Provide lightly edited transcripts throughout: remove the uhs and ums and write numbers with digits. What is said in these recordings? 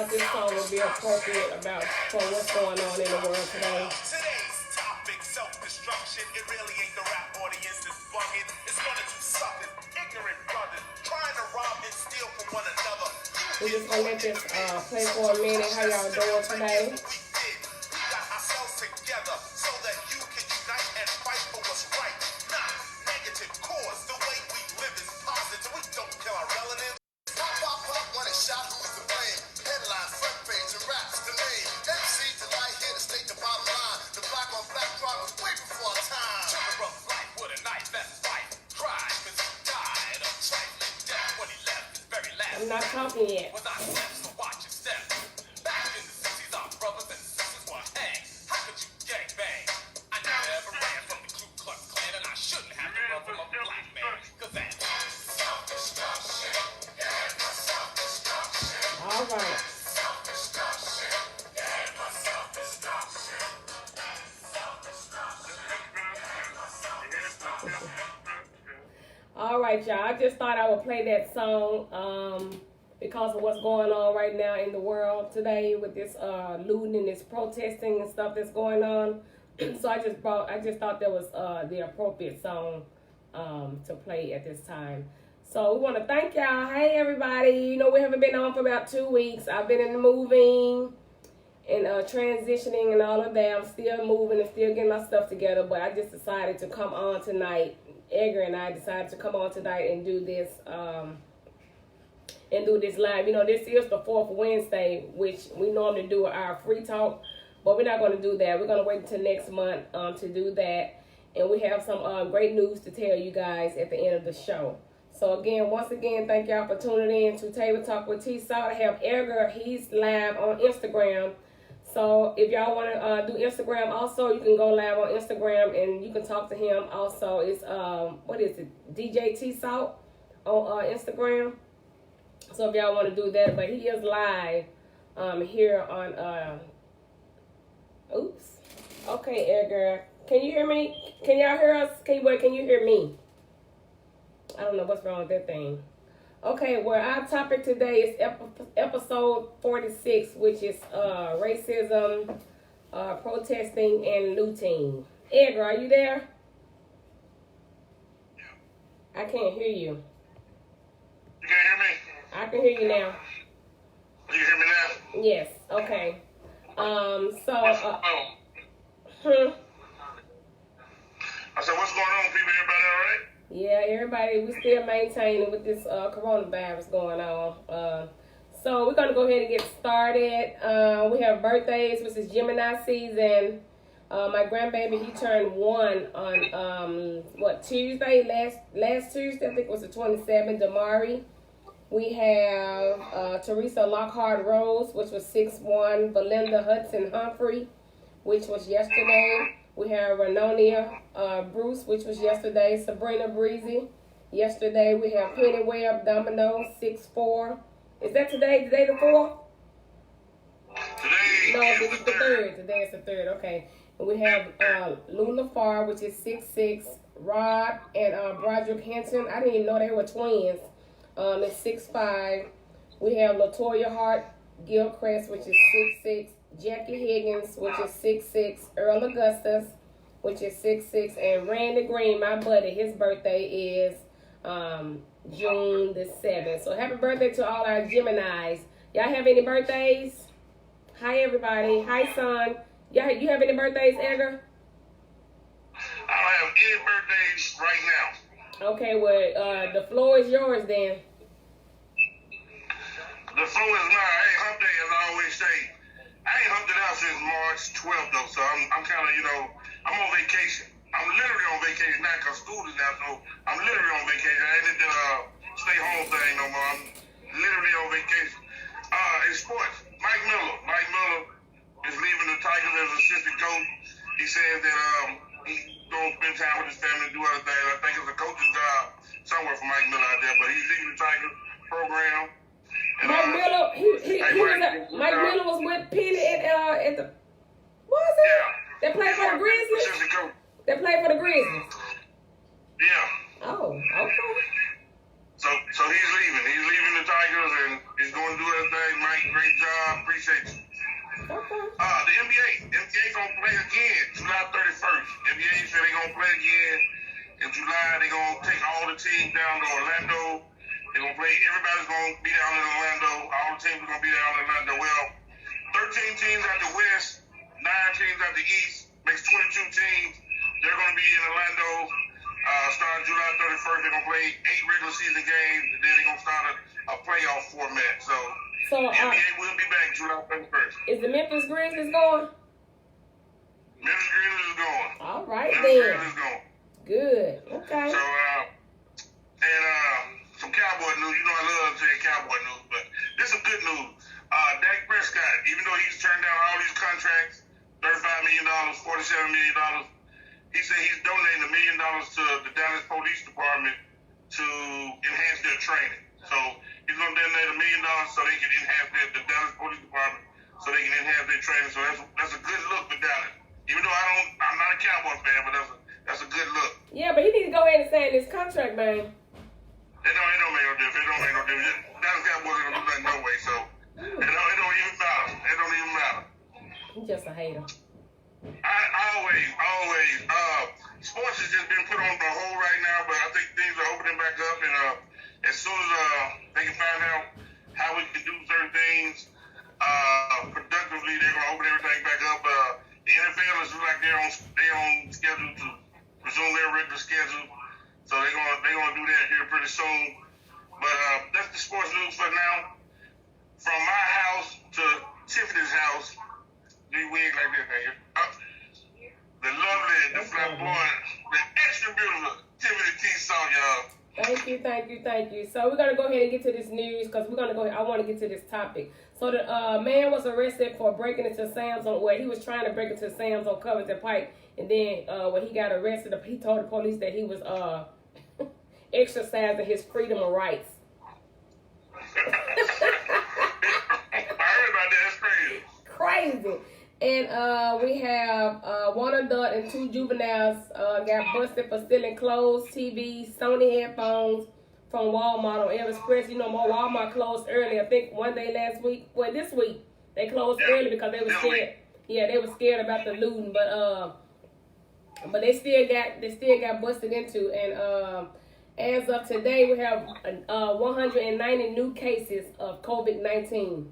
thought this song would be appropriate for what's going on in the world today. Today's topic, self-destruction. It really ain't the rap audience that's bugging. It's one of two suckers, ignorant brothers, trying to rob and steal from one another. We're just gonna let this play for a minute. How y'all doing today? We got ourselves together so that you can unite and fight for what's right. Not negative cause. The way we live is positive. We don't kill our relatives. Pop, pop, pop, when it's shot, who's to blame? Headline, front page, and raps the name. MC Delight here to state the bottom line. The black on black crime was way before our time. Took a rough life with a knife, that's fight. Cried, cause he died of trifling death when he left his very last. I'm not talking yet. Was I steps, so watch your steps. Back in the 60s, our brothers and sisters were hanged. How could you gangbang? I never ran from the Ku Klux Klan, and I shouldn't have to run from a black man. Cause that's self-destruction. Yeah, self-destruction. All right. Self-destruction. Yeah, self-destruction. All right, y'all. I just thought I would play that song because of what's going on right now in the world today with this looting and this protesting and stuff that's going on. So I just thought that was the appropriate song to play at this time. So we want to thank y'all. Hey, everybody. You know, we haven't been on for about 2 weeks. I've been in the moving and transitioning and all of that. I'm still moving and still getting my stuff together, but I just decided to come on tonight. Edgar and I decided to come on tonight and do this live. You know, this is the 4th Wednesday, which we normally do our free talk, but we're not going to do that. We're going to wait until next month to do that, and we have some great news to tell you guys at the end of the show. So again, once again, thank y'all for tuning in to Table Talk with T Salt. I have Edgar. He's live on Instagram. So if y'all want to do Instagram also, you can go live on Instagram and you can talk to him also. It's, what is it, DJ T Salt on Instagram. So if y'all want to do that, but he is live here on, oops. Okay, Edgar. Can you hear me? Can y'all hear us? Can you hear me? I don't know what's wrong with that thing. Okay, well, our topic today is episode 46, which is racism, protesting, and looting. Edgar, are you there? I can't hear you. You can't hear me? I can hear you now. You hear me now? Yes, okay. I said, what's going on, people? Everybody all right? Yeah, everybody, we still maintaining with this coronavirus going on. So we're going to go ahead and get started. We have birthdays, which is Gemini season. My grandbaby, he turned 1 on, Tuesday? Last Tuesday, I think it was the 27th, Damari. We have Teresa Lockhart Rose, which was 6-1. Belinda Hudson Humphrey, which was yesterday. We have Renonia Bruce, which was yesterday. Sabrina Breezy, yesterday. We have Penny Webb Domino, 6-4. Is that today? Today the 4th? Today No, it's the 3rd. Today is the 3rd. Okay. And we have Luna Farr, which is 6-6. Rod and Broderick Hinton. I didn't even know they were twins. It's 6-5. We have Latoya Hart Gilchrist, which is 6-6. Jackie Higgins, which is 6-6. Earl Augustus, which is 6-6. And Randy Green, my buddy, his birthday is June the 7th. So happy birthday to all our Geminis. Y'all have any birthdays? Hi, everybody. Hi, son. You have any birthdays, Edgar? I don't have any birthdays right now. Okay, well, the floor is yours then. The floor is mine. Hey, hump day, as I always say. I ain't humped it out since March 12th, though, so I'm kind of, I'm on vacation. I'm literally on vacation now because school is out, so I'm literally on vacation. I ain't did the stay home thing no more. I'm literally on vacation. In sports, Mike Miller is leaving the Tigers as assistant coach. He says that he's going to spend time with his family and do other things. I think it's a coaching job somewhere for Mike Miller out there, but he's leaving the Tigers program. And, Mike Miller was with Penny at the, what was it? Yeah. They played for the Grizzlies? Assistant coach. They played for the Grizzlies? Yeah. Oh, okay. So he's leaving. He's leaving the Tigers and he's going to do his thing. Mike Great job. Appreciate you. Okay. The NBA gonna play again July 31st. NBA said they gonna play again in July. They gonna take all the teams down to Orlando. They gonna play. Everybody's gonna be down in Orlando. All the teams are gonna be down in Orlando. Well, 13 teams out the West, 9 teams out the East, makes 22 teams. They're gonna be in Orlando starting July 31st. They're gonna play 8 regular season games, and then they're gonna start a playoff format. So the NBA will be back July 31st. Is the Memphis Grizzlies going? Memphis Grizzlies is going. All right, Memphis then. Grizzlies is going. Good. Okay. So, some Cowboy news. You know I love saying Cowboy news, but this is good news. Dak Prescott, even though he's turned down all these contracts, $35 million, $47 million, he said he's donating $1 million to the Dallas Police Department to enhance their training. So he's going to donate $1 million so they can enhance the Dallas Police Department so they can enhance their training. So that's a good look for Dallas. Even though I'm not a Cowboy fan, but that's a good look. Yeah, but he needs to go ahead and sign this contract, man. It don't make no difference. It don't make no difference. Dallas Cowboys ain't gonna do that no way. So it don't even matter. It don't even matter. He's just a hater. I always. Sports has just been put on the hold right now, but I think things are opening back up, and as soon as they can find out how we can do certain things productively, they're gonna open everything back up. The NFL is like they're on schedule to resume their regular schedule, so they're gonna do that here pretty soon. But that's the sports news for now. From my house to Tiffany's house, we wig like this, nigga. The lovely, the flamboyant, the extra beautiful TTWTS song, y'all. Thank you. So we're gonna go ahead and get to this news because I want to get to this topic. So the man was arrested for breaking into Sam's he was trying to break into Sam's on Covington Pike, and then when he got arrested, he told the police that he was exercising his freedom of rights. I heard about that. That's crazy. Crazy. And we have one adult and 2 juveniles got busted for stealing clothes, TVs, Sony headphones from Walmart on Elvis Express. You know, Walmart closed early. I think one day last week. Well, this week they closed early because they were scared. Yeah, they were scared about the looting, but they still got busted into. And as of today, we have 190 new cases of COVID-19.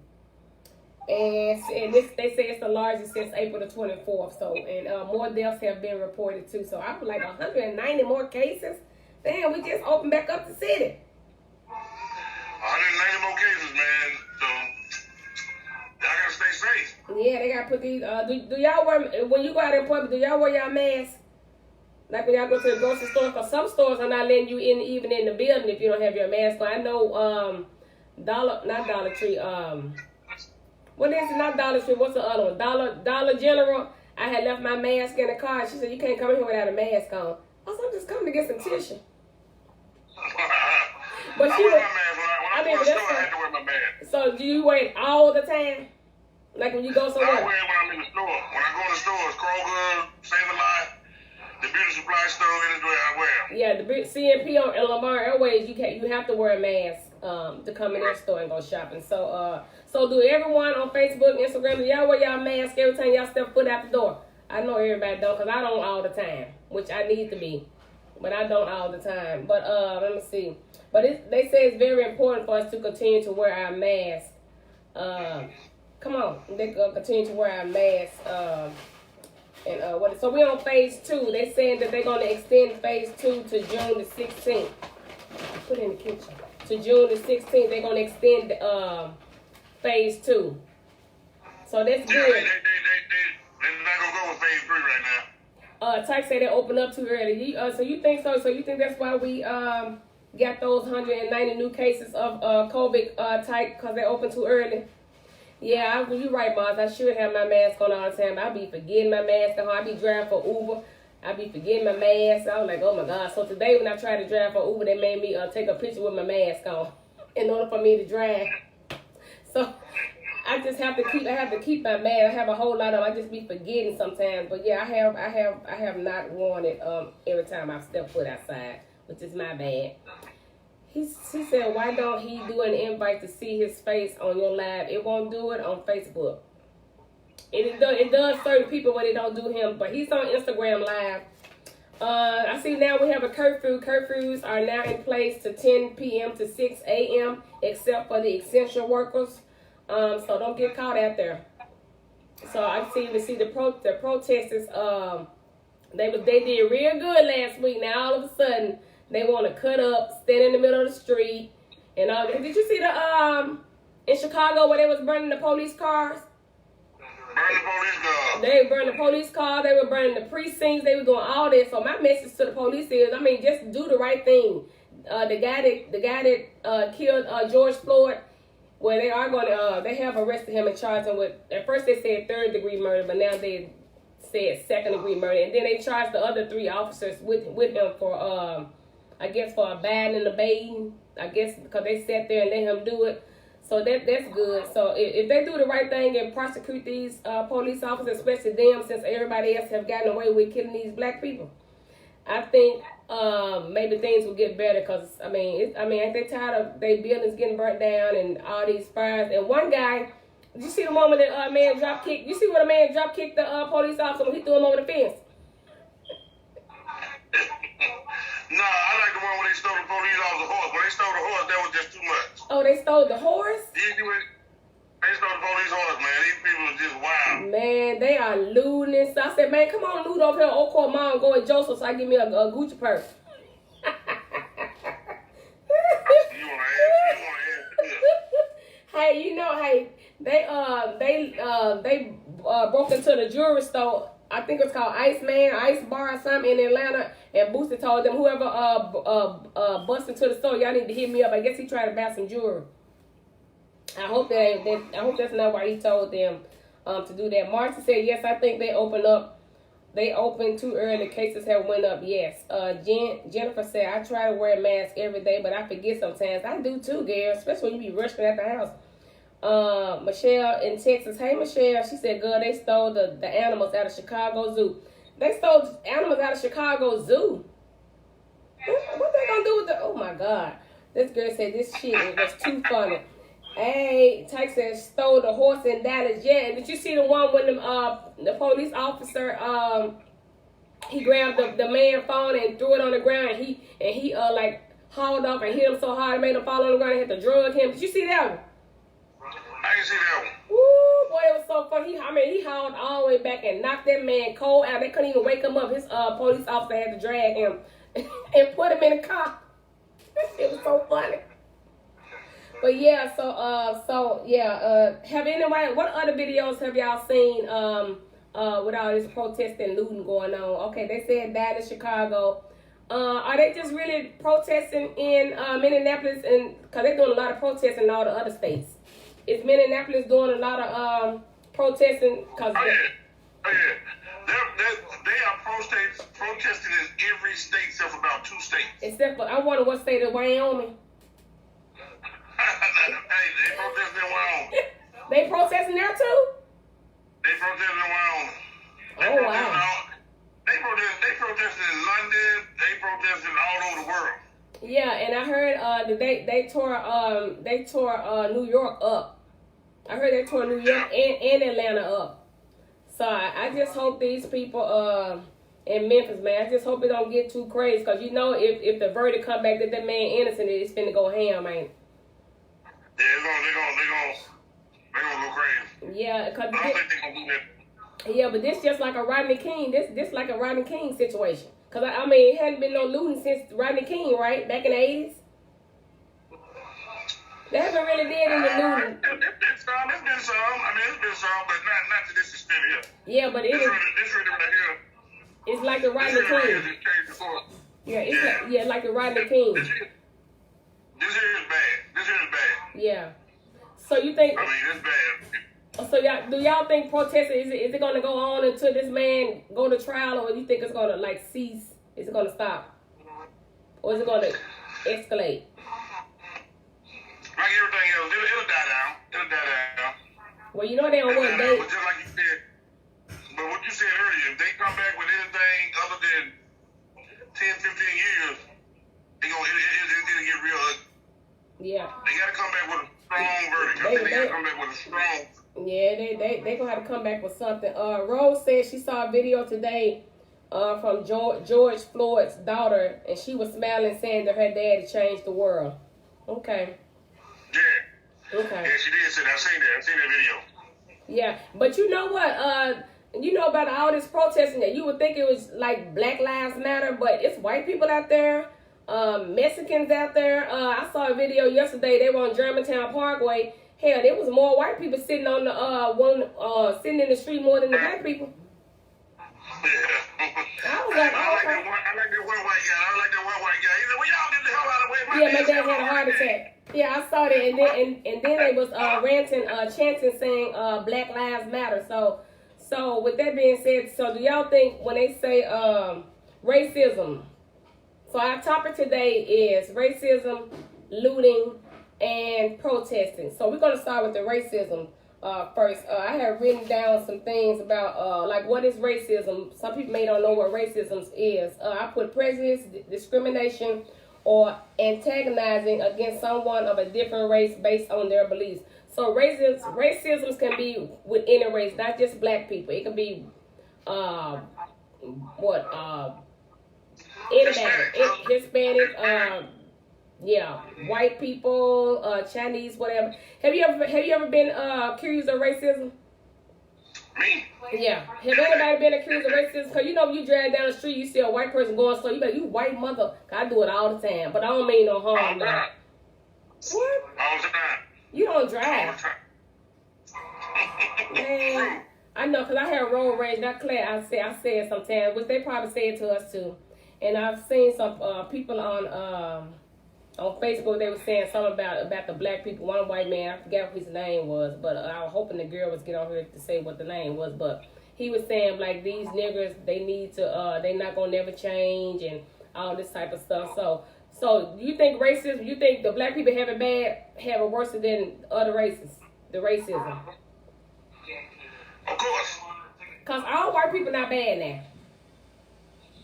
And they say it's the largest since April the 24th. So, and more deaths have been reported too. So I was like 190 more cases. Damn, we just opened back up the city. 190 more cases, man. So y'all gotta stay safe. Yeah, they gotta put these. Do y'all wear, when you go out in public? Do y'all wear y'all masks? Like when y'all go to the grocery store? Cause some stores are not letting you in even in the building if you don't have your mask on. I know not Dollar Tree. What is it? Not Dollar Tree. What's the other one? Dollar General. I had left my mask in the car. She said, you can't come in here without a mask on. I said, I'm just coming to get some tissue. But she I wear my mask. When I go to the store, I have to wear my mask. So do you wear it all the time? Like when you go somewhere? I wear it when I'm in the store. When I go in the stores, Kroger, Save-A-Lot, the beauty supply store, anywhere I wear them. Yeah, the CNP on Lamar Airways, you have to wear a mask to come in their store and go shopping. So do everyone on Facebook, Instagram, do y'all wear y'all mask every time y'all step foot out the door? I know everybody don't, because I don't all the time, which I need to be. But I don't all the time. But let me see. But they say it's very important for us to continue to wear our mask. Come on. They continue to wear our mask. So we're on phase 2. They're saying that they're going to extend phase 2 to June the 16th. Put it in the kitchen. To June the 16th, they're going to extend phase 2. So that's good. They're not going to go with phase 3 right now. Tyke said they opened up too early. So you think so? So you think that's why we got those 190 new cases of COVID, Tyke, because they opened too early? Yeah, you're right, Mars. I should have my mask on all the time. I be forgetting my mask at home. I be driving for Uber. I be forgetting my mask. I was like, oh my God. So today when I tried to drive for Uber, they made me take a picture with my mask on in order for me to drive. So I just have to keep my mask. I have a whole lot of them. I just be forgetting sometimes. But yeah, I have not worn it every time I've stepped foot outside, which is my bad. She said, why don't he do an invite to see his face on your live? It won't do it on Facebook. It does certain people when it don't do him, but he's on Instagram Live. I see now we have a curfew. Curfews are now in place to 10 p.m. to 6 a.m. except for the essential workers. So don't get caught out there. So I see the protesters. They did real good last week. Now all of a sudden they want to cut up, stand in the middle of the street, and all. Did you see the in Chicago where they was burning the police cars? Burn the police cars. They were burning the police cars. They were burning the precincts. They were doing all this. So my message to the police is, I mean, just do the right thing. The guy that killed George Floyd, where they are going to, they have arrested him and charged him with. At first they said 3rd-degree murder, but now they said 2nd-degree murder, and then they charged the other 3 officers with him for, I guess, for abiding and abating. I guess because they sat there and let him do it. So that's good. So if they do the right thing and prosecute these police officers, especially them, since everybody else have gotten away with killing these black people, I think maybe things will get better. Cause I mean, ain't they tired of their buildings getting burnt down and all these fires? And one guy, did you see the moment that man drop kicked? You see what a man drop kicked the police officer when he threw him over the fence? No, I like the one where they stole the police off the horse. When they stole the horse, that was just too much. Oh, they stole the horse? They stole the police horse, man. These people are just wild. Man, they are looting and stuff. I said, man, come on, loot over here, Old Court Mall and go with Joseph so I give me a Gucci purse. You want to ask? Hey, you know, they broke into the jewelry store. I think it's called Ice Bar or something in Atlanta. And Booster told them, whoever bust into the store, y'all need to hit me up. I guess he tried to buy some jewelry. I hope that's not why he told them to do that. Marcy said, yes, I think they opened up. They opened too early. Cases have went up. Yes. Jennifer said, I try to wear a mask every day, but I forget sometimes. I do too, girl, especially when you be rushing at the house. Michelle in Texas. Hey, Michelle. She said, girl, they stole the animals out of Chicago Zoo. They stole animals out of Chicago Zoo. What they gonna do with the... Oh, my God. This girl said this shit was too funny. Hey, Tyke says, stole the horse in Dallas. Yeah, and did you see the one when the police officer, he grabbed the man's phone and threw it on the ground, and he like hauled off and hit him so hard it made him fall on the ground and had to drug him. Did you see that one? I didn't see that one. Woo, boy, it was so funny. He hauled all the way back and knocked that man cold out. They couldn't even wake him up. His police officer had to drag him and put him in the car. It was so funny. But yeah, have anybody, what other videos have y'all seen with all this protesting and looting going on? Okay, they said that in Chicago. Are they just really protesting in Minneapolis? And because they're doing a lot of protesting in all the other states. Is Minneapolis doing a lot of protesting? Oh yeah. They are protesting in every state except for about 2 states. Except for, I wonder what state of Wyoming. Hey, they protesting in Wyoming. They protesting there too? They protesting in Wyoming. Wow. They protesting in London. They protesting all over the world. Yeah, and I heard that they tore New York up. I heard they tore New York and Atlanta up. So I just hope these people in Memphis, man, I just hope it don't get too crazy, because you know if the verdict come back that man innocent, it's finna go ham, man. Yeah, they're gonna go crazy. Yeah, cause I don't think they're gonna do that. Yeah, but this just like a Rodney King. This like a Rodney King situation. Cause I mean, it hadn't been no looting since Rodney King, right? Back in the 80s. They haven't really did any looting. It's been some. I mean, it's been some, but not to this extent here. Yeah, but this really right here. It's like the Rodney King. Yeah, like the Rodney King. This here is bad. Yeah. So you think? I mean, it's bad. So do y'all think protesting is it gonna go on until this man go to trial, or you think it's gonna like cease? Is it gonna stop, or is it gonna escalate? Like everything else, it'll die down. Well, you know they on what date? But just like you said, but what you said earlier, if they come back with anything other than 10, 15 years, it'll get real ugly. Yeah. They got to come back with a strong verdict. I think they got to come back with a strong. Yeah, they gonna have to come back with something. Rose said she saw a video today from George Floyd's daughter, and she was smiling, saying that her daddy changed the world. Okay. Yeah. Okay. Yeah, she did say that. I seen that video. Yeah, but you know what? You know about all this protesting that you would think it was like Black Lives Matter, but it's white people out there, Mexicans out there. I saw a video yesterday. They were on Germantown Parkway. Hell, there was more white people sitting on the sitting in the street more than the black people. Yeah. I was like, I like that one white guy. I like that one white guy. He said, "Well, y'all get the hell out of the way." Yeah, my dad had a heart attack. Yeah, I saw that, and then they was ranting, chanting, saying Black Lives Matter. So with that being said, so do y'all think when they say racism? So our topic today is racism, looting, and protesting. So we're gonna start with the racism first. I have written down some things about like what is racism. Some people may not know what racism is. I put prejudice, discrimination, or antagonizing against someone of a different race based on their beliefs. So racism can be with any race, not just black people. It can be anybody, Hispanic, yeah, white people, Chinese, whatever. Have you ever been accused of racism? Me? Yeah. Have anybody been accused of racism? Because you know, when you drive down the street, you see a white person going, so you like, you white mother. I do it all the time, but I don't mean no harm. Now. What? All the time. You don't All the drive. time. Man, I know, because I had road rage. Not clear. I said sometimes, which they probably say it to us too. And I've seen some people on Facebook. They were saying something about the black people. One white man, I forgot what his name was, but I was hoping the girl was get on here to say what the name was. But he was saying like these niggers, they need to, they not gonna never change and all this type of stuff. So you think racism? You think the black people have it worse than other races? The racism. Of course. Cause all white people not bad now.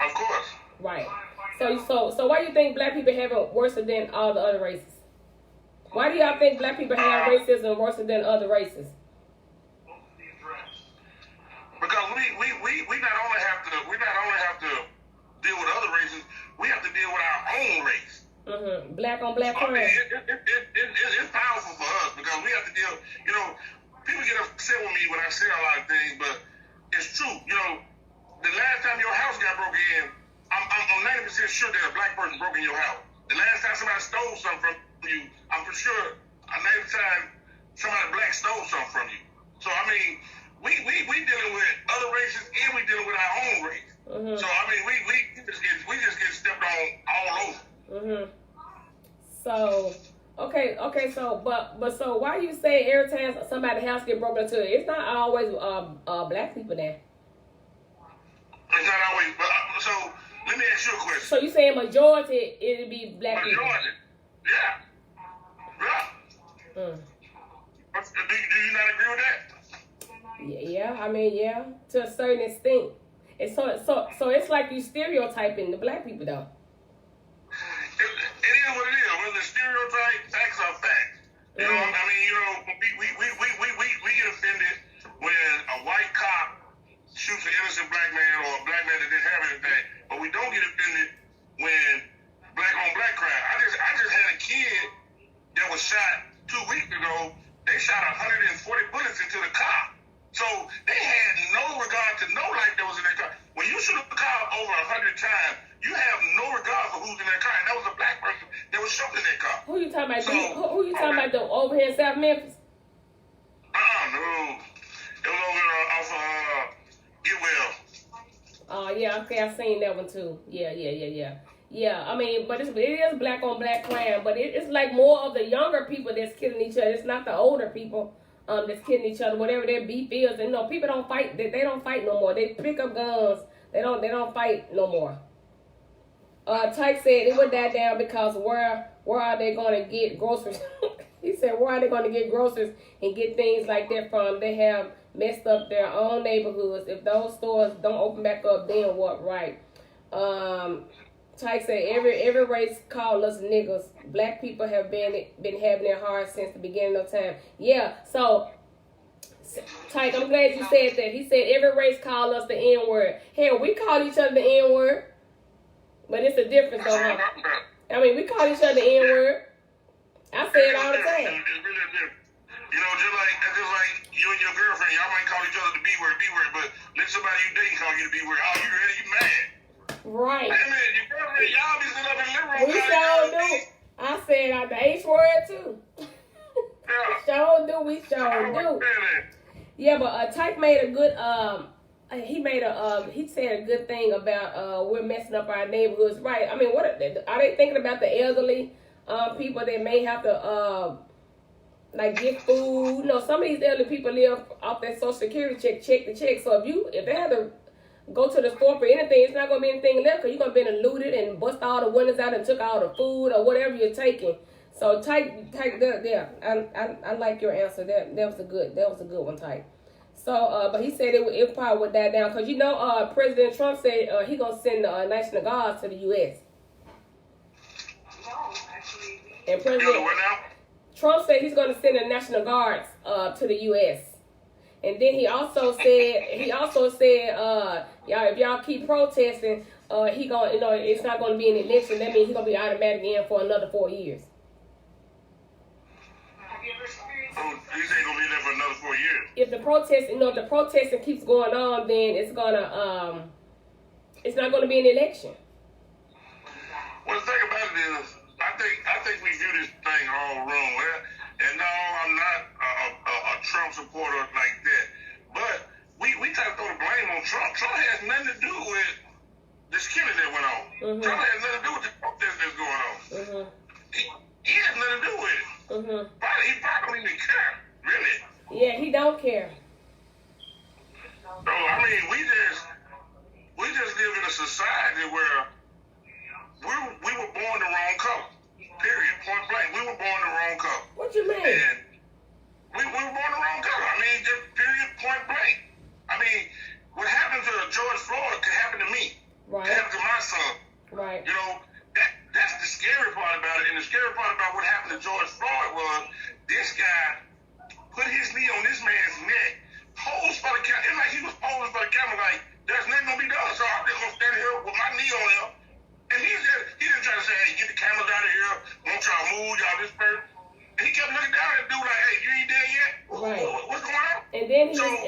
Of course. Right. So why do you think black people have it worse than all the other races? Why do y'all think black people have racism worse than other races? Because we not only have to deal with other races, we have to deal with our own race. Mm-hmm. Black on black crime. I mean, it's powerful for us because we have to deal. You know, people get upset with me when I say a lot of things, but it's true. You know, the last time your house got broken in, I'm 90% sure that a black person broke in your house. The last time somebody stole something from you, I'm for sure 90 times somebody black stole something from you. So I mean, we dealing with other races and we dealing with our own race. Mm-hmm. So I mean, we just get stepped on all over. Mm-hmm. So okay. So why you say every time somebody's house get broken into, it's not always black people there. It's not always. But so let me ask you a question. So you saying majority it'd be black people? Majority, yeah. Mm. Do you not agree with that? Yeah. I mean, yeah, to a certain extent. And so it's like you stereotyping the black people though. It is what it is. Whether it's stereotype, facts are facts. You know, I mean, you know, we get offended when a white cop shoots an innocent black man or a black man that didn't have anything, but we don't get offended when black on black crime. I just had a kid that was shot 2 weeks ago. They shot 140 bullets into the car. So they had no regard to no life that was in that car. When you shoot a car over 100 times, you have no regard for who's in that car. And that was a black person that was shot in that car. Who you talking about? Who you talking about? The over here in South Memphis? No. It was over off Get Well. Oh yeah, okay, I seen that one too. Yeah. Yeah, I mean, but it is black on black crime, but it's like more of the younger people that's killing each other. It's not the older people that's killing each other, whatever their beef is. And no, people don't fight. They don't fight no more. They pick up guns. They don't fight no more. Tyke said it would die down because where are they going to get groceries? He said, where are they going to get groceries and get things like that from? They have messed up their own neighborhoods. If those stores don't open back up, then what? Right. Tyke said every race called us niggas. Black people have been having it hard since the beginning of time. Yeah, so Tyke, I'm glad you said that. He said every race called us the N-word. Hell, we call each other the N-word. But it's a difference though, huh? I mean, we call each other the N-word. I say it all the time. You know, just like you and your girlfriend, y'all might call each other the B-word, but let somebody you dating call you the B-word. Oh, you ready? You mad? Right. Hey, man, your girlfriend, y'all be sitting up in the living room. We sure do. I said out the H-word too. Yeah. Sure do. We sure do. Yeah, but Tyke made a good he said a good thing about we're messing up our neighborhoods, right? I mean, what are they thinking about the elderly people that may have to like get food? You know, some of these elderly people live off that Social Security check to check. So if they have to go to the store for anything, it's not gonna be anything left because you're gonna be looted and bust all the windows out and took all the food or whatever you're taking. So Tyke, yeah, I like your answer. That was a good one, Tyke. So, but he said it probably would die down because you know, President Trump said he gonna send the National Guards to the U.S. And President Trump said he's gonna send the National Guards to the U.S. And then he also said, y'all, if y'all keep protesting, he gonna, you know, it's not gonna be an election. That means he's gonna be automatically in for another 4 years. Oh, he said he's gonna be there for another 4 years. If the protesting keeps going on, then it's not gonna be an election. Well, the thing about it is, I think we view this thing all wrong. And no, I'm not a Trump supporter like that. But we try to throw the blame on Trump. Trump has nothing to do with this killing that went on. Mm-hmm. Trump has nothing to do with the protest that's going on. Mm-hmm. He has nothing to do with it. Mm-hmm. He probably don't even care, really. Yeah, he don't care. So, I mean, we just live in a society where we were born the wrong color. Period. Point blank. We were born the wrong color. What you mean? And we were born the wrong color. I mean, just period. Point blank. I mean, what happened to George Floyd could happen to me. Right. Could happen to my son. Right. You know, that's the scary part about it. And the scary part about what happened to George Floyd was this guy put his knee on this man's neck, posed for the camera. It's like he was posing for the camera, like, there's nothing gonna be done. So I'm just gonna stand here with my knee on him. And he didn't try to say, hey, get the cameras out of here. Won't y'all move, y'all disperse. And he kept looking down at the dude like, hey, you ain't dead yet? Right. What's going on? And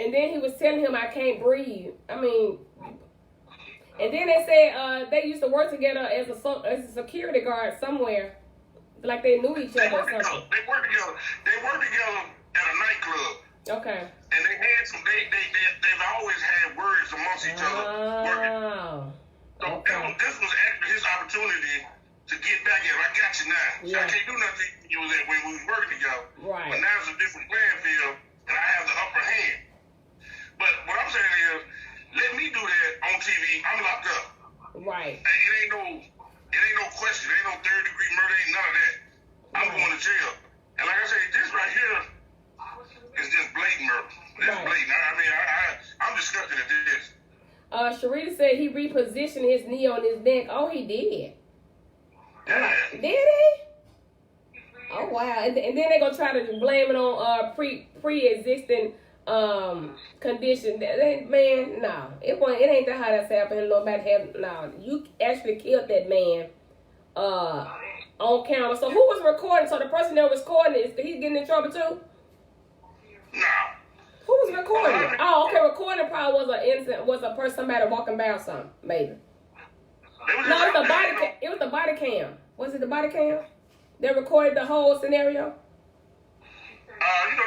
then he was telling him, I can't breathe. I mean, and then they said they used to work together as a security guard somewhere. Like they knew each other or something. They worked together at a nightclub. Okay. And they had they've always had words amongst each other working. So this was actually his opportunity to get back at him. I got you now. Yeah. So I can't do nothing when we was working together. Right. But now it's a different playing field, and I have the upper hand. But what I'm saying is, let me do that on TV. I'm locked up. Right. It ain't no question. It ain't no third-degree murder. Ain't none of that. I'm going to jail. And like I said, this right here is just blatant murder. It's blatant. I mean, I'm disgusted at this. Sharita said he repositioned his knee on his neck. Oh, he did. Yeah. Did he? Oh, wow. And then they're going to try to blame it on pre-existing condition. Man, no. It ain't that how that's happening. No. You actually killed that man on camera. So who was recording? So the person that was recording, is he getting in trouble too? No. Who was recording? Oh, okay. Recording probably was an incident. Was a person, somebody walking by or something, maybe. No, it was the body cam. Was it the body cam? They recorded the whole scenario. You know, they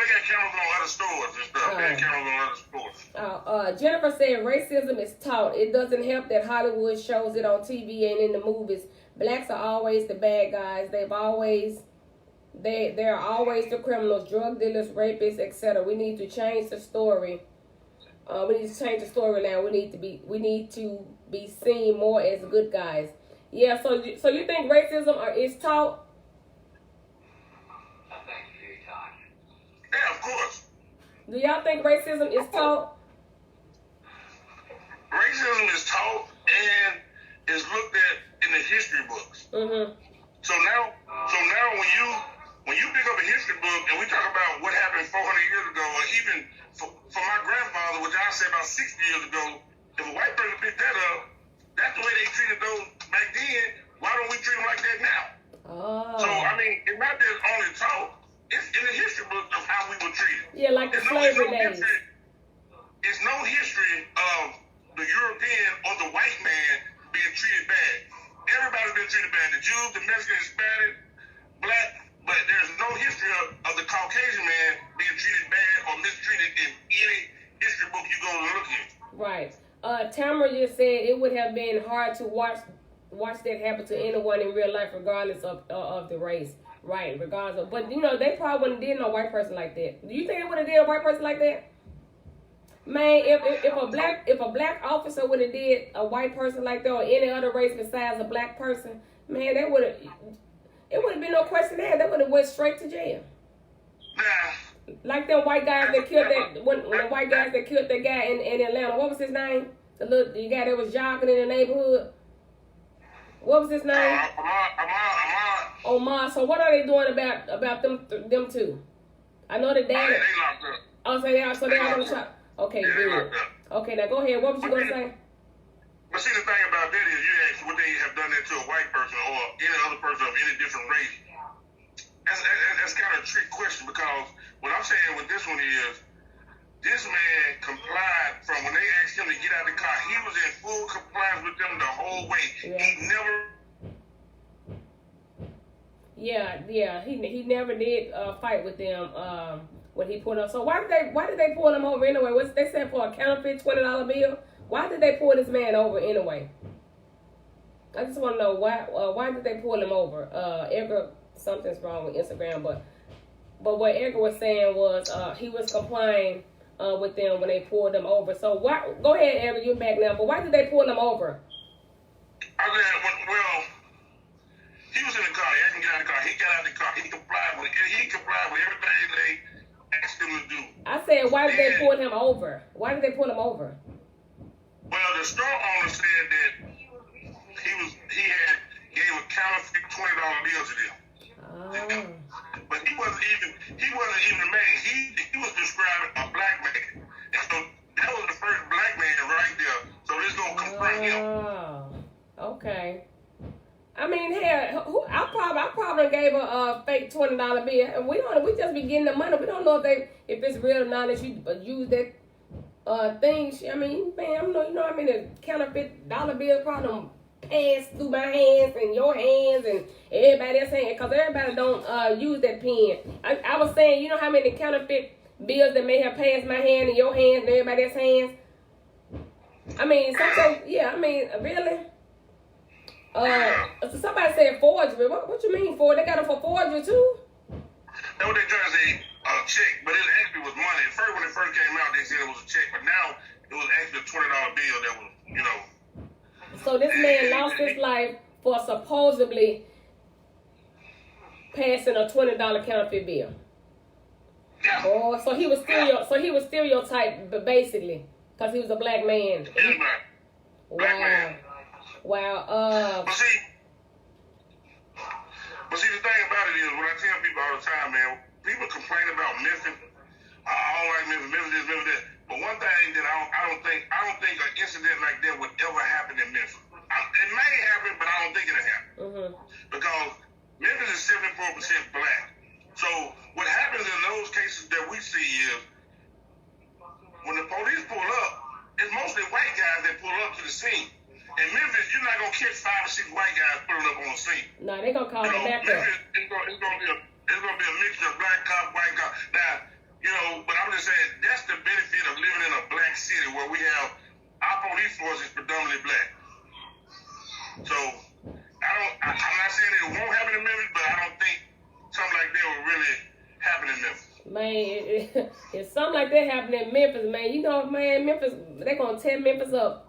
got cameras on other stores and stuff. They got cameras on other stores. Jennifer said racism is taught. It doesn't help that Hollywood shows it on TV and in the movies. Blacks are always the bad guys. They're always the criminals, drug dealers, rapists, etc. We need to change the story. We need to change the storyline. We need to be seen more as good guys. Yeah. So you think racism is taught? Yeah, of course. Do y'all think racism is taught? Racism is taught and is looked at in the history books. Mm-hmm. So now when you pick up a history book and we talk about what happened 400 years ago, or even for my grandfather, which I say about 60 years ago, if a white person picked that up, that's the way they treated those back then. Why don't we treat them like that now? Oh. So I mean, it's not just only talk; it's in the history book of how we were treated. Yeah, like the slavery days. It's no history of the European or the white man being treated bad. Everybody's been treated bad. The Jews, the Mexicans, Hispanic, black, but there's no history of the Caucasian man being treated bad or mistreated in any history book you go to look at. Right. Tamara just said it would have been hard to watch that happen to anyone in real life, regardless of the race. Right, regardless of, but you know, they probably wouldn't have did no white person like that. Do you think they would have did a white person like that? Man, if a black officer would have did a white person like that or any other race besides a black person, man, it would have been no question there. They would have went straight to jail. Like them white guys that killed the white guys that killed that guy in Atlanta. What was his name? The guy that was jogging in the neighborhood. What was his name? Omar. So what are they doing about them two? I know the dad. They locked up. Oh, so they are going to try. Okay, Yeah, good. Okay, now go ahead. What was you going to say? But see, the thing about that is, you ask would they have done that to a white person or any other person of any different race? That's kind of a trick question, because what I'm saying with this one is, this man complied from when they asked him to get out of the car. He was in full compliance with them the whole way. Yeah. He never. Yeah. He never did fight with them when he pulled up. So why did they pull him over anyway? What they said for a counterfeit $20 bill? Why did they pull this man over anyway? I just want to know why did they pull him over? Edgar, something's wrong with Instagram, but what Edgar was saying was he was complying with them when they pulled him over. So why? Go ahead, Edgar, you're back now. But why did they pull him over? Well, he was in the car. He had to get out of the car. He got out of the car. He complied with everything they asked him to do. I said, why did they pull him over? Why did they pull him over? Well, the store owner said that he gave a counterfeit $20 bill to them. Oh. But he wasn't even a man. He was describing a black man. And so that was the first black man right there. So this gonna confront him. Oh, okay. I mean, hell, I probably gave a fake $20 bill, and we just be getting the money. We don't know if it's real or not. That you use that thing. I mean, man, you know, I mean, the counterfeit dollar bill probably pass through my hands and your hands and everybody else's hands, because everybody don't use that pen. I was saying, you know how many counterfeit bills that may have passed my hand and your hands and everybody else's hands? I mean, sometimes, yeah, I mean, really? Somebody said forgery. What you mean for? They got it for forgery too? That's what they trying to say, check, but it actually was money. At first, when it first came out, they said it was a check, but now it was actually a $20 bill that was, you know. So this man lost his life for supposedly passing a $20 counterfeit bill. Yeah. Oh, so he was stereotyped, but basically, because he was a black man. Black man. Wow. But see, the thing about it is, when I tell people all the time, man, people complain about Memphis. I don't like Memphis this. But one thing that I don't think an incident like that would ever happen in Memphis. It may happen, but I don't think it'll happen. Mm-hmm. Because Memphis is 74% black. So what happens in those cases that we see is, when the police pull up, it's mostly white guys that pull up to the scene. In Memphis, you're not gonna catch 5 or 6 white guys pulling up on the scene. No, they're gonna call them back up. It's gonna be a mixture of black cop, white cop. Now, you know, but I'm just saying, that's the benefit of living in a black city where we have our police force is predominantly black. So I'm not saying it won't happen in Memphis, but I don't think something like that will really happen in Memphis. Man, if something like that happened in Memphis, man, you know, man, Memphis, they're gonna tear Memphis up.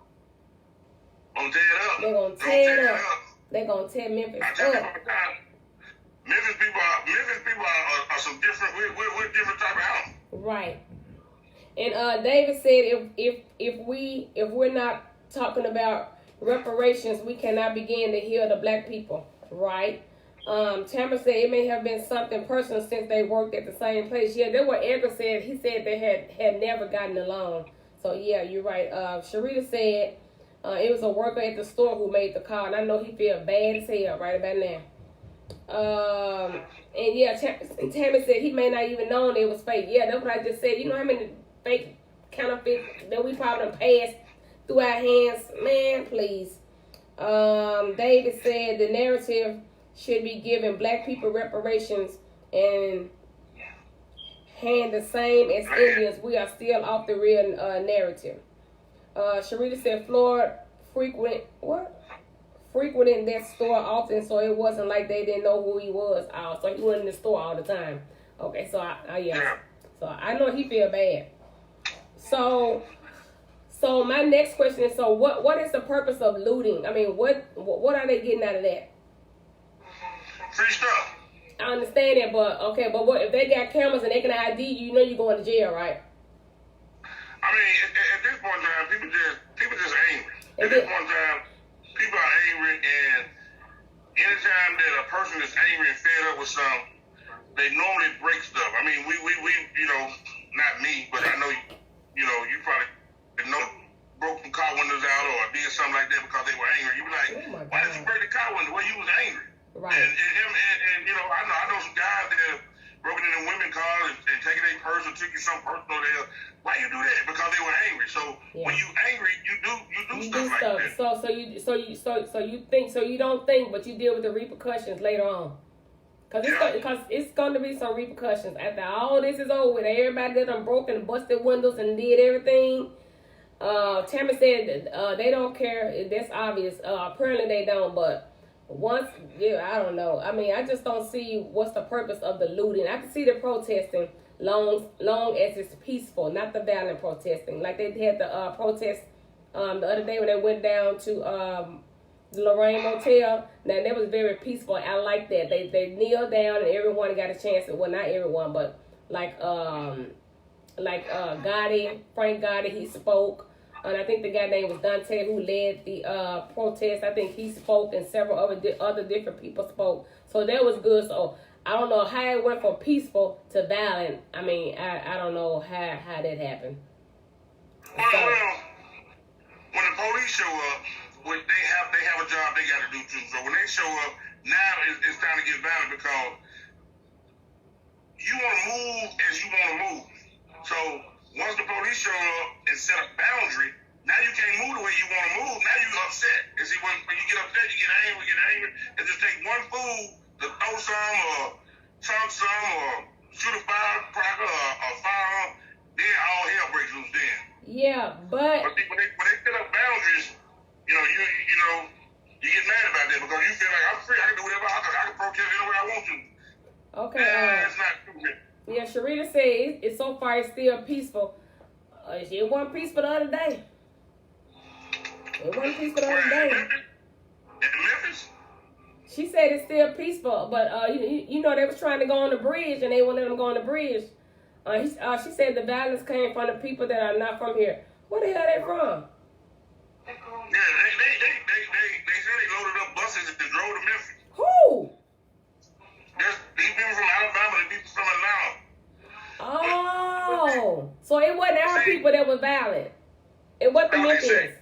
Gonna tear it up. They're gonna tear it up. They're gonna tear Memphis up. Memphis people are some different. We're different type of house. Right. And David said if we're not talking about reparations, we cannot begin to heal the black people, right? Tamara said it may have been something personal since they worked at the same place. Yeah, that's what Edgar said. He said they had never gotten along. So yeah, you're right. Sharita said it was a worker at the store who made the call, and I know he feel bad as hell right about now. And yeah, Tammy said he may not even known it was fake. Yeah, that's what I just said. You know how many fake counterfeit that we probably done passed through our hands? Man, please. David said the narrative should be giving black people reparations and hand the same as Indians. We are still off the real narrative. Sharita said Floyd frequenting that store often, so it wasn't like they didn't know who he was. So he went in the store all the time. Okay, so so I know he feel bad. So my next question is, so what is the purpose of looting? I mean, what are they getting out of that? Free stuff. I understand that, but what if they got cameras and they can ID you? You know you're going to jail, right? I mean, at this point in time, people just angry. At this point in time, people are angry, and anytime that a person is angry and fed up with something, they normally break stuff. I mean, we you know, not me, but I know you probably broke some car windows out or did something like that because they were angry. You be like, why did you break the car window? Well, you was angry. Right. And you know, I know some guys that have broken into women's cars and taking their purse or took you some personal there. Why you do that? Because they were angry. So when you angry, you do stuff like that. So you don't think, but you deal with the repercussions later on. Because it's going to be some repercussions after all this is over with. Everybody that done broken and busted windows and did everything. Tammy said they don't care. That's obvious. Apparently they don't, but I don't know. I mean, I just don't see what's the purpose of the looting. I can see the protesting long as it's peaceful, not the violent protesting. Like they had the protest the other day when they went down to the Lorraine Motel. Now, that was very peaceful. I like that. They kneeled down and everyone got a chance. Well, not everyone, but like Gotti, Frank Gotti, he spoke. And I think the guy named was Dante who led the protest. I think he spoke and several other different people spoke. So that was good. So I don't know how it went from peaceful to violent. I mean, I don't know how that happened. Well, when the police show up, they have a job they got to do too. So when they show up, now it's time to get violent because you want to move as you want to move. So once the police show up and set a boundary, now you can't move the way you want to move. Now you're upset. And see, when you get upset, you get angry. It just take one fool to throw some or chunk some or shoot a firecracker or a firearm, then all hell breaks loose then. Yeah, but when they set up boundaries, you get mad about that because you feel like I'm free. I can do whatever I can protest any way I want to. Okay. It's not stupid. Yeah, Sharita said it's so far it's still peaceful. It wasn't peaceful the other day. In Memphis? She said it's still peaceful, but you know they was trying to go on the bridge and they won't let them go on the bridge. She said the violence came from the people that are not from here. Where the hell they from? Yeah, they said they loaded up buses and drove to Memphis. Who? These people from Alabama, the people from Atlanta. Oh, so it wasn't our people that was violent. It wasn't the Memphians.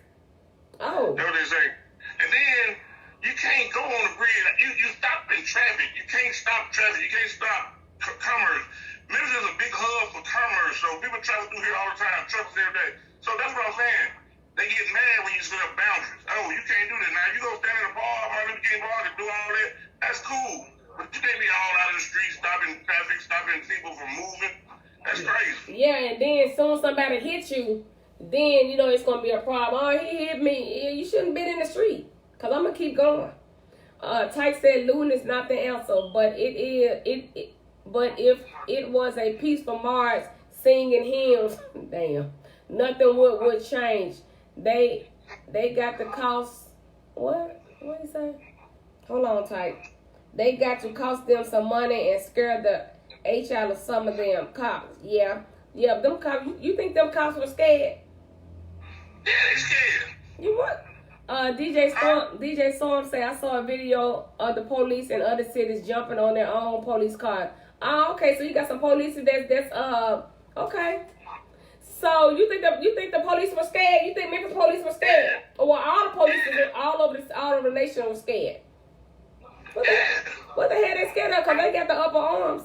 Oh. That's what they say. And then you can't go on the bridge. You stop in traffic. You can't stop traffic. You can't stop commerce. Memphis is a big hub for commerce, so people travel through here all the time, trucks every day. So that's what I'm saying. They get mad when you set up boundaries. Oh, you can't do that. Now, you go stand in a bar, Martin Luther King bar, and do all that. That's cool. But you can't be all out of the street, stopping traffic, stopping people from moving. That's crazy. Yeah, and then as soon as somebody hits you, then you know it's gonna be a problem. Oh, he hit me. You shouldn't been in the street. Cause I'm gonna keep going. Tyke said looting is not the answer, but but if it was a peaceful march, singing hymns, damn, nothing would change. They got the cost. What do you say? Hold on, Tyke. They got to cost them some money and scare the H out of some of them cops. Yeah, them cops. You think them cops were scared? Yeah, they scared. You what? DJ Storm say I saw a video of the police in other cities jumping on their own police car. Oh, okay, so you got some police that's okay. So you think the police were scared? You think Memphis police were scared? Or well, all the police all over the nation was scared? What the hell they scared of? Cause they got the upper arms.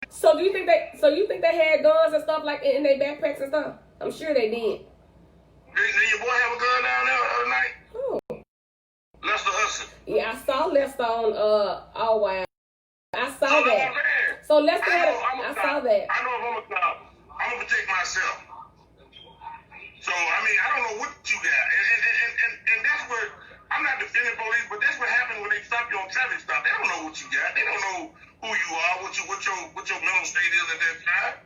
So do you think they had guns and stuff like in their backpacks and stuff? I'm sure they did. Did your boy have a gun down there the other night? Oh. Lester Hudson. Yeah, I saw Lester on All Wild. I saw that. So Lester had I saw that. I know if I'm a cop, I'm gonna protect myself. So I mean, I don't know what you got, and that's what I'm not defending police, but that's what happens when they stop you on traffic stop. They don't know what you got. They don't know who you are, what your mental state is at that time.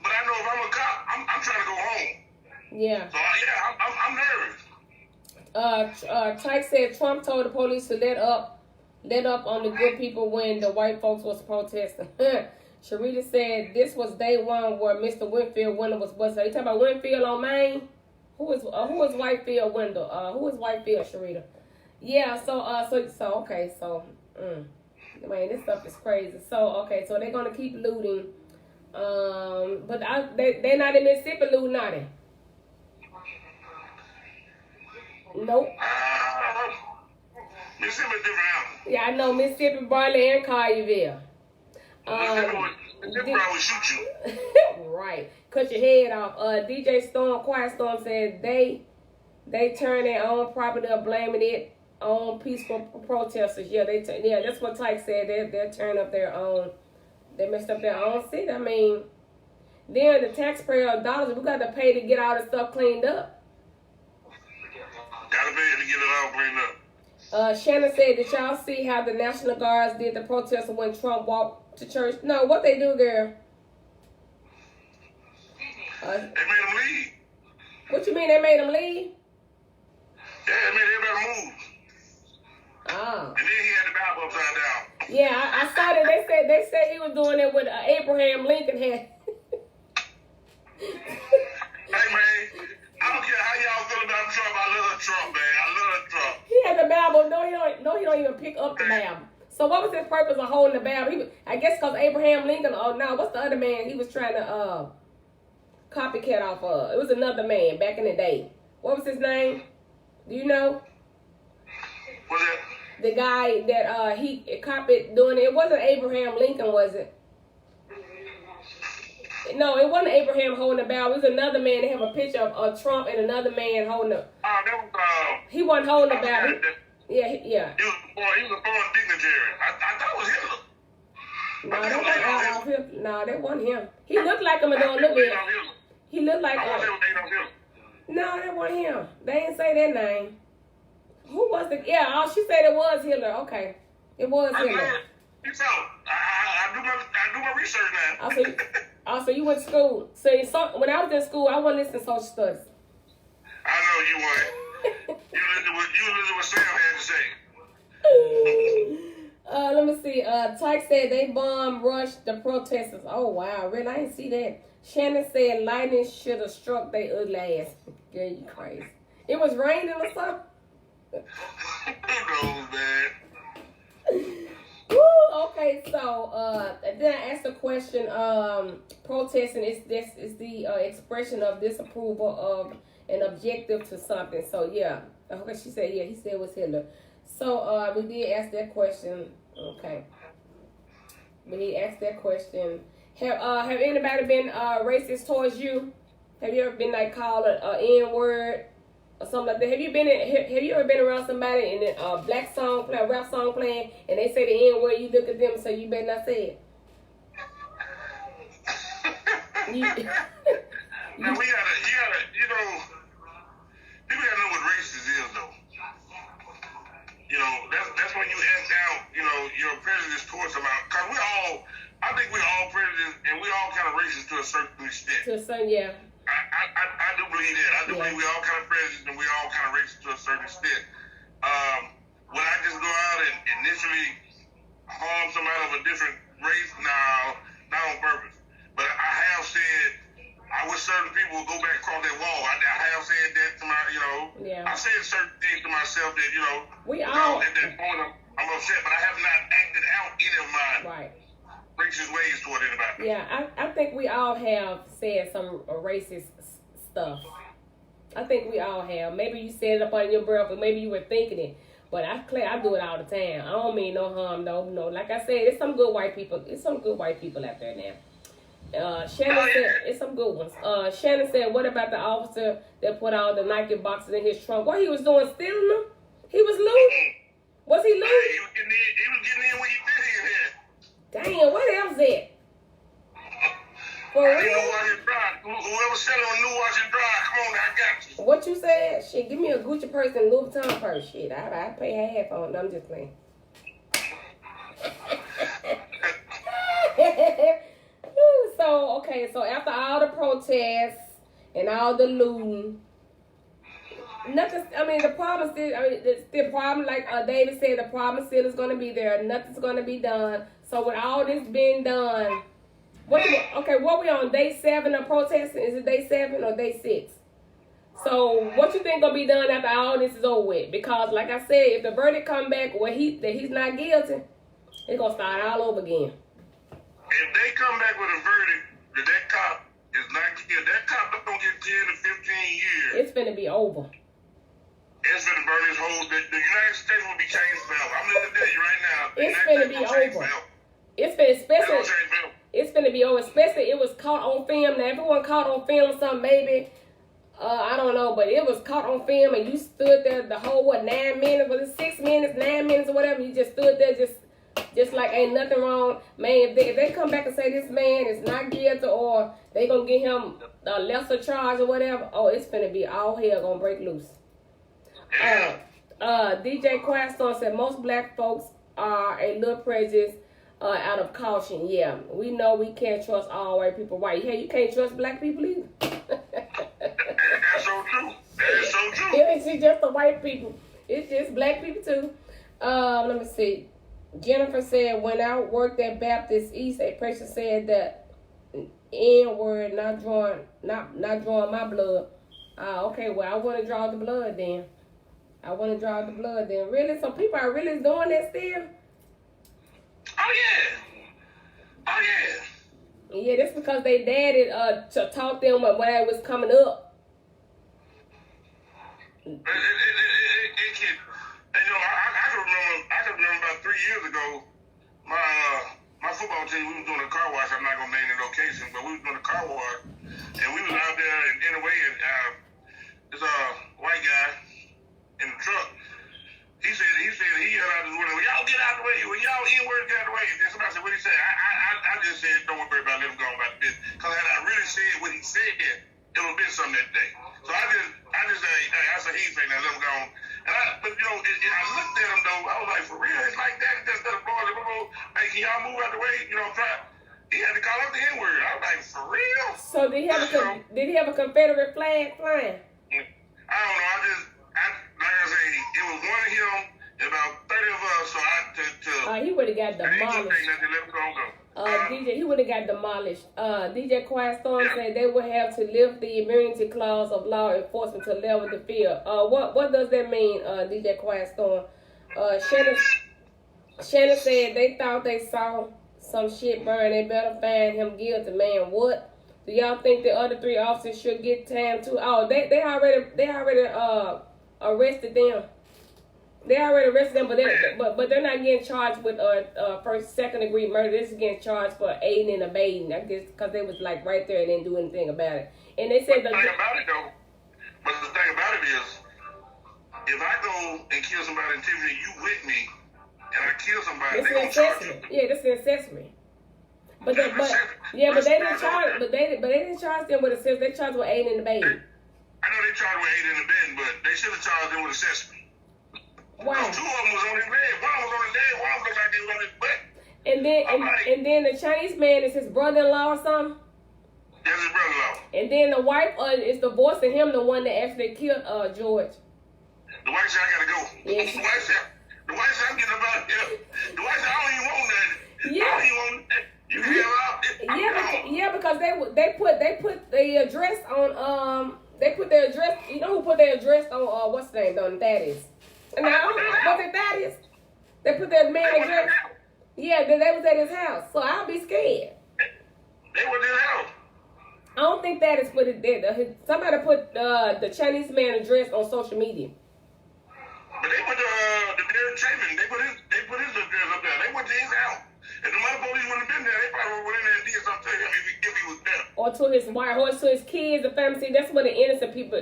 But I know if I'm a cop, I'm trying to go home. Yeah. So yeah, I'm nervous. Tyke said Trump told the police to let up on the good people when the white folks was protesting. Sharita said this was day one where Mr. Winfield Wendell was busted. You talking about Winfield on Main? Who is Whitefield Wendell? Who is Whitefield, Sharita? Yeah. So okay. So man, this stuff is crazy. So okay. So they're gonna keep looting. But they're not in Mississippi looting, are they? Nope. Mississippi different animal. Yeah, I know Mississippi, Barley, and Collierville. Mississippi probably shoot you. Right. Cut your head off. DJ Storm, Quiet Storm said they turn their own property up, blaming it on peaceful protesters. Yeah, that's what Tyke said. They're turning up their own. They messed up their own city. I mean, then the taxpayer dollars we got to pay to get all this stuff cleaned up. Gotta pay to get it all cleaned up. Shannon said, did y'all see how the National Guards did the protester when Trump walked to church? No, what they do, girl? They made him leave. What you mean they made him leave? Yeah, they made everybody move. Oh. And then he had the Bible upside down. Yeah, I saw that. They said he was doing it with Abraham Lincoln had. Hey man, I don't care how y'all feel about Trump. I love Trump, man. I love Trump. He had the Bible. No, he don't even pick up the Bible. So what was his purpose of holding the Bible? I guess because Abraham Lincoln. Oh no, what's the other man he was trying to copycat off of? It was another man back in the day. What was his name? Do you know? What's that? The guy that he copied doing it. It wasn't Abraham Lincoln, was it? No, it wasn't Abraham holding the Bible. It was another man. They have a picture of Trump and another man holding the. Oh, that was He wasn't holding the Bible. Yeah. He was a foreign dignitary. I thought it was Hitler. No, that wasn't him. He looked like him and don't look like him. He looked like I him. No, that wasn't him. They didn't say that name. Who was the? Yeah, oh, she said it was Hitler. Okay, it was Hitler. So I do my research now. Also, you went to school. So when I was in school, I wasn't listening to social studies. I know you weren't. You listen what Sam had to say. Let me see. Tyke said they bomb rushed the protesters. Oh wow, really? I didn't see that. Shannon said lightning should have struck their ugly ass. Girl, you crazy. It was raining or something. Who knows, man? Woo, okay, so then I asked the question, protesting is the expression of disapproval of an objective to something. So yeah. Okay, she said he said it was Hitler. So we did ask that question. Okay. We did ask that question. Have anybody been racist towards you? Have you ever been like called an N-word or something like that? Have you ever been around somebody in a black song, a rap song playing, and they say the N-word, you look at them and say you better not say it? Now we gotta, people gotta know what racist is though. That's when you act out, your prejudice towards somebody. Cause I think we're all prejudiced and we all kind of racist to a certain extent. To a certain, yeah. I do believe that. I do believe we all kind of prejudiced and we all kind of racist to a certain extent. Would I just go out and initially harm somebody of a different race? No, not on purpose. But I have said I wish certain people would go back across that wall. I have said that to my, said certain things to myself that, you know, we all at that point I'm upset, but I have not acted out any of my right. racist ways toward anybody. Yeah, I think we all have said some racist stuff. I think we all have. Maybe you said it up on your breath, but maybe you were thinking it. But I do it all the time. I don't mean no harm, no. Like I said, it's some good white people. It's some good white people out there now. Shannon said, it's some good ones. Shannon said, what about the officer that put all the Nike boxes in his trunk? What he was doing, stealing them? He was loose? Was he loose? He was getting in when you did it here. Damn, what else that? For real? Whoever selling a new wash and dry, come on, I got you. What you said? Shit, give me a Gucci purse and Louis Vuitton purse. Shit, I pay half on it. I'm just playing. So after all the protests and all the looting, nothing. I mean, the problem still. The problem, like David said, the problem still is going to be there. Nothing's going to be done. So with all this being done, what we on day 7 of protesting? Is it day 7 or day 6? So what you think gonna be done after all this is over with? Because like I said, if the verdict come back that he's not guilty, it's gonna start all over again. If they come back with a verdict that cop is not guilty, that cop don't get 10 to 15 years. It's finna be over. It's finna burn this whole. The United States will be changed forever. I'm gonna tell you right now. It's finna be over. It's finna be over. Especially it was caught on film. Now if it wasn't caught on film or something, maybe. I don't know, but it was caught on film, and you stood there the whole 9 minutes, was it 6 minutes, 9 minutes, or whatever. You just stood there, just like ain't nothing wrong, man. If they come back and say this man is not guilty, or they gonna give him a lesser charge or whatever, oh, it's finna be all hell gonna break loose. DJ Quietstorm said most black folks are a little prejudiced out of caution. Yeah, we know we can't trust all white people. White, yeah, you can't trust black people either. That's so true. That is so true. It ain't just the white people. It's just black people too. Let me see. Jennifer said, when I worked at Baptist East, a person said that N-word not drawing my blood. Okay, well, I want to draw the blood then. Really? Some people are really doing that still? Oh, yeah. Yeah, that's because they daddy taught them when it was coming up. It can, you know, I can remember about 3 years ago, my football team, we was doing a car wash. I'm not gonna name the location, but we was doing a car wash, and we was out there in a way, and this white guy in the truck. He said he yelled out this window, y'all get out of the way, y'all N-word get out of the way. And then somebody said, what he said? I just said, don't worry about it, let him go about the business. Because had I really said what he said, it would have been something that day. So I just said, hey, I said, he said, now let him go on. But you know, I looked at him though, I was like, for real, it's like that, just the applause, hey, can y'all move out the way, you know, try. He had to call out the N-word. I was like, for real? So did he have a Confederate flag flying? I don't know, like I say, it was one of him and about 30 of us, so he would have got demolished. DJ, he would have got demolished. DJ Quietstorm said they would have to lift the immunity clause of law enforcement to level the field. What does that mean, DJ Quietstorm? Shannon said they thought they saw some shit burn. They better find him guilty, man. What? Do y'all think the other 3 officers should get time too? Oh, they already arrested them. They already arrested them, but they're not getting charged with first, second degree murder. They're just getting charged for aiding and abetting. I guess because they was like right there and didn't do anything about it. And they said the thing about it is, if I go and kill somebody in Tiffany, you with me, and I kill somebody, they gonna charge you. Yeah, that's an accessory. But they didn't charge. But they didn't charge them with accessory. They charged with aiding and abetting. I know they charged with aiding and abetting, but they should have charged them with accessory. Wow. 2 of them was on his leg. One was on his leg. One looked like they was on his butt. And then the Chinese man is his brother-in-law or something. That's his brother-in-law. And then the wife is divorcing him, the one that actually killed George. The wife said I gotta go. Yes. The wife said I'm getting up out here. The wife said I don't even want that. Yeah. I don't even want that. You can have out. Yeah, because they put the address on They put their address. You know who put their address on? What's the name? On Thaddeus. Now, was it Thaddeus? They put their man address. Yeah, they was at his house. So I'll be scared. They were at his house. I don't think Thaddeus put it there. Somebody put the Chinese man address on social media. But they put the Derek Chapin. They put his address up there. They went to his house. If the mother police wouldn't have been there, they probably went in there and did something to him if he was there. Or to his wife, or to his kids, the family. See, that's where the innocent people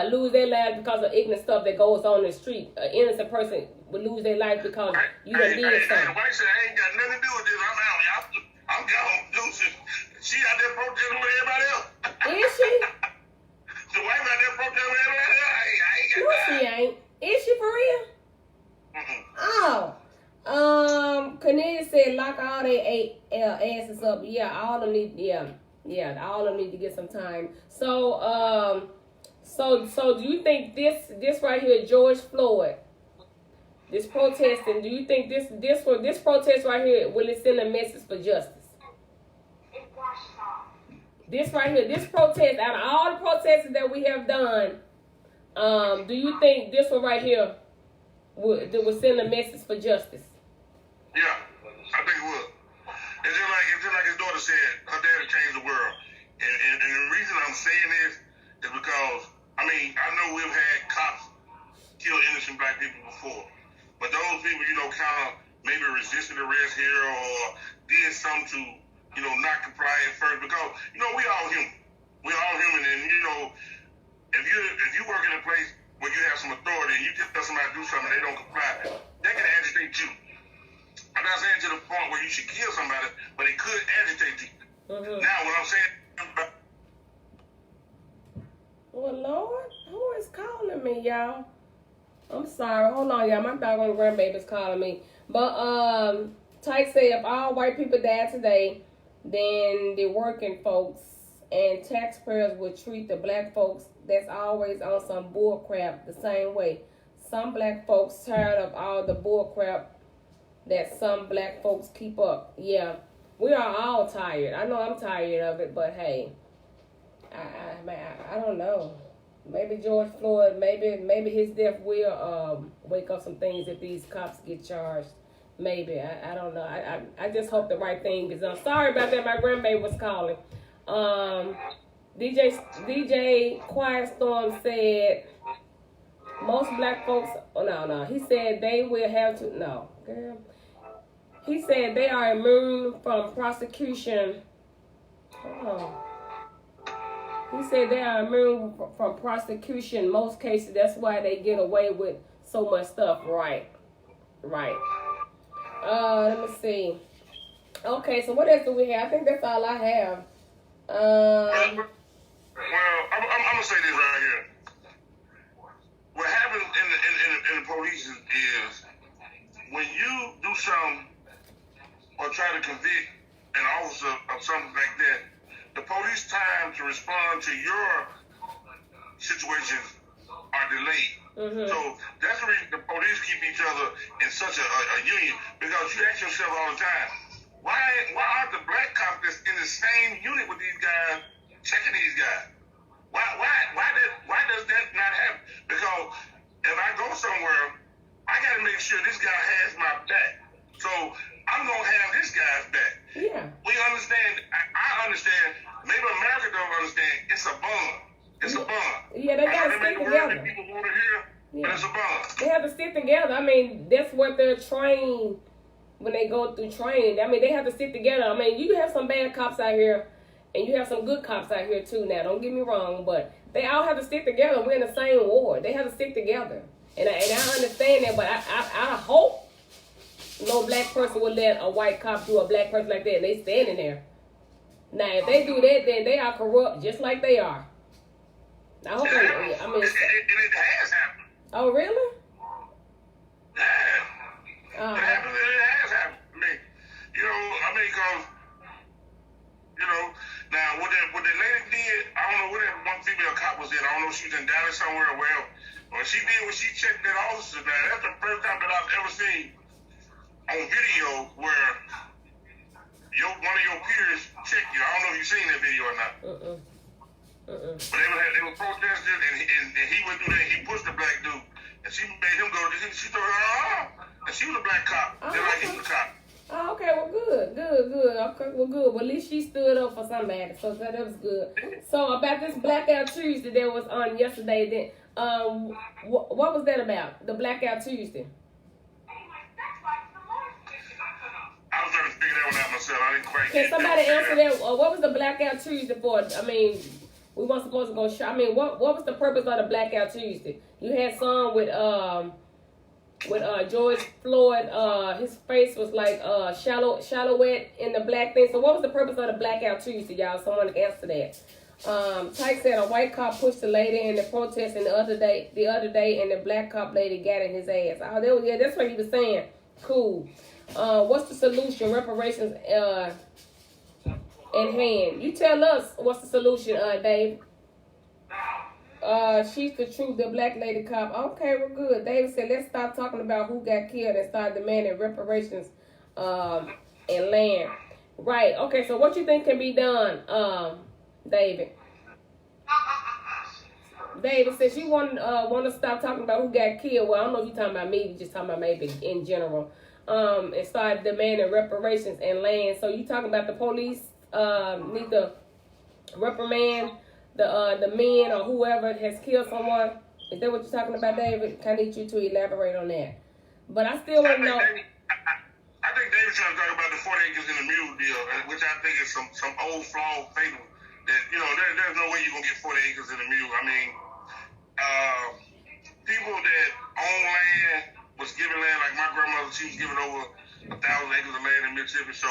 lose their lives because of ignorant stuff that goes on in the street. An innocent person would lose their life because you done did something. The wife said, I ain't got nothing to do with this. I'm out, y'all. I'm gone. She out there protesting with everybody else. Is she? The wife out there protesting with everybody else. I ain't got No, she ain't. Is she for real? Oh. Cornelia said lock all they asses up. Yeah, all of them need. Yeah, all of them need to get some time. So, so do you think this right here, George Floyd, this protesting? Do you think this protest right here will it send a message for justice? This right here, this protest, out of all the protests that we have done, do you think this one right here will send a message for justice? Yeah, I think it would. It's just like his daughter said, her dad changed the world. And the reason I'm saying this is because, I mean, I know we've had cops kill innocent black people before. But those people, kind of maybe resisted arrest here or did something to, not comply at first. Because, we all human. We all human. And, if you work in a place where you have some authority and you just tell somebody to do something and they don't comply, they can agitate you. I'm not saying to the point where you should kill somebody, but it could agitate you. Mm-hmm. Now, what I'm saying... Well, Lord, who is calling me, y'all? I'm sorry. Hold on, y'all. My doggone grandbaby's calling me. But, Tyke said, if all white people die today, then the working folks and taxpayers will treat the black folks that's always on some bull crap the same way. Some black folks tired of all the bull crap that some black folks keep up. Yeah, we are all tired. I know I'm tired of it, but hey, I don't know. Maybe George Floyd, maybe his death will wake up some things if these cops get charged. Maybe. I don't know. I just hope the right thing is done. Sorry about that. My grandbaby was calling. DJ Quiet Storm said most black folks. Oh no. He said they will have to. No, girl. He said they are immune from prosecution. He said they are immune from prosecution in most cases. That's why they get away with so much stuff. Right. Let me see. Okay, so what else do we have? I think that's all I have. Well, I'm gonna say this right here. What happens in the police is when you do something or try to convict an officer of something like that, the police time to respond to your situations are delayed. Mm-hmm. So that's the reason the police keep each other in such a union, because you ask yourself all the time, why aren't the black cops that's in the same unit with these guys checking these guys? Why does that not happen? Because if I go somewhere, I got to make sure this guy has my back. So I'm going to have this guy's back. Yeah. We understand. I understand. Maybe America don't understand. It's a bond. It's a bond. Yeah, they got to stick together. That people want to hear, but it's a bond. They have to stick together. I mean, that's what they're trained when they go through training. I mean, they have to stick together. I mean, you have some bad cops out here, and you have some good cops out here too. Now, don't get me wrong, but they all have to stick together. We're in the same ward. They have to stick together, and I understand that. But I hope no black person will let a white cop do a black person like that, and they standing there. Now, if they do that, then they are corrupt, just like they are. I hope. It has happened. Oh, really? Yeah. It happens. It has happened. Because now what the lady did, I don't know what that one female cop was in. I don't know if she was in Dallas somewhere or wherever. When she did what she checked that officer, now that's the first time that I've ever seen on video where one of your peers checked you. I don't know if you've seen that video or not. But they were protesting, and he went through there. He pushed the black dude, and she made him go. She told her, and she was a black cop. They're like, he was a cop. Oh, okay, well, good. Okay, well, good. Well, at least she stood up for somebody, so that was good. So about this Blackout Tuesday that was on yesterday, then what was that about? The Blackout Tuesday. I was trying to figure that one out myself. I didn't quite. Can somebody answer that? What was the Blackout Tuesday for? I mean, we weren't supposed to go shop. I mean, what was the purpose of the Blackout Tuesday? You had some with George Floyd, his face was like shallowette in the black thing. So what was the purpose of the Blackout Tuesday, y'all? Someone can answer that. Tyke said a white cop pushed the lady in the protest the other day, and the black cop lady got in his ass. Oh, that's what he was saying. Cool. What's the solution? Reparations in hand. You tell us what's the solution, Dave. She's the truth, the black lady cop. Okay, we're good. David said, let's stop talking about who got killed and start demanding reparations and land. Right. Okay, so what you think can be done, David? David says you want to stop talking about who got killed. Well, I don't know if you're talking about me, you're just talking about maybe in general. And start demanding reparations and land. So you talking about the police need to reprimand the men or whoever has killed someone? Is that what you're talking about, David? I need you to elaborate on that. But I still want to know. I think David's trying to talk about the 40 acres in the mule deal, which I think is some old flawed fable that, there's no way you're going to get 40 acres in the mule. I mean, people that own land was given land, like my grandmother, she was given over 1,000 acres of land in Mississippi, so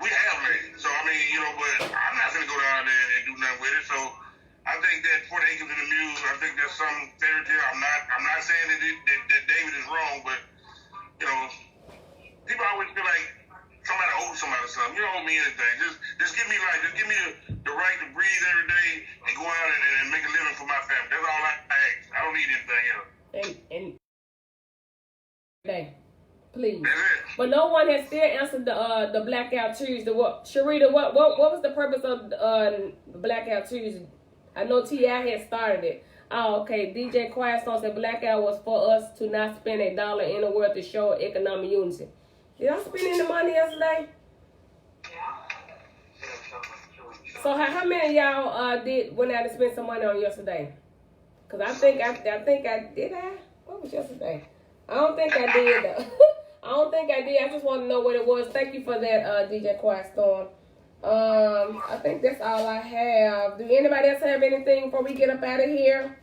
we have land. So, I mean, but I'm not going to go down there and do nothing with it. So, I think that 40 acres in the mule, I think that's some fairy tale. I'm not saying that David is wrong, but, people always feel like somebody owes somebody something. You don't owe me anything. Just give me life. Just give me the right to breathe every day and go out and make a living for my family. That's all I ask. I don't need anything else. Please. But no one has still answered the Blackout Tuesday. Sharita, what was the purpose of the Blackout Tuesday? I know T.I. had started it. Oh, okay. DJ Quiet Storm said Blackout was for us to not spend $1 anywhere to show economic unity. Did I spend any money yesterday? So how many of y'all went out and spend some money on yesterday? Cause I think I did. What was yesterday? I don't think I did though. I don't think I did. I just want to know what it was. Thank you for that, DJ Quiet Storm. I think that's all I have. Do anybody else have anything before we get up out of here?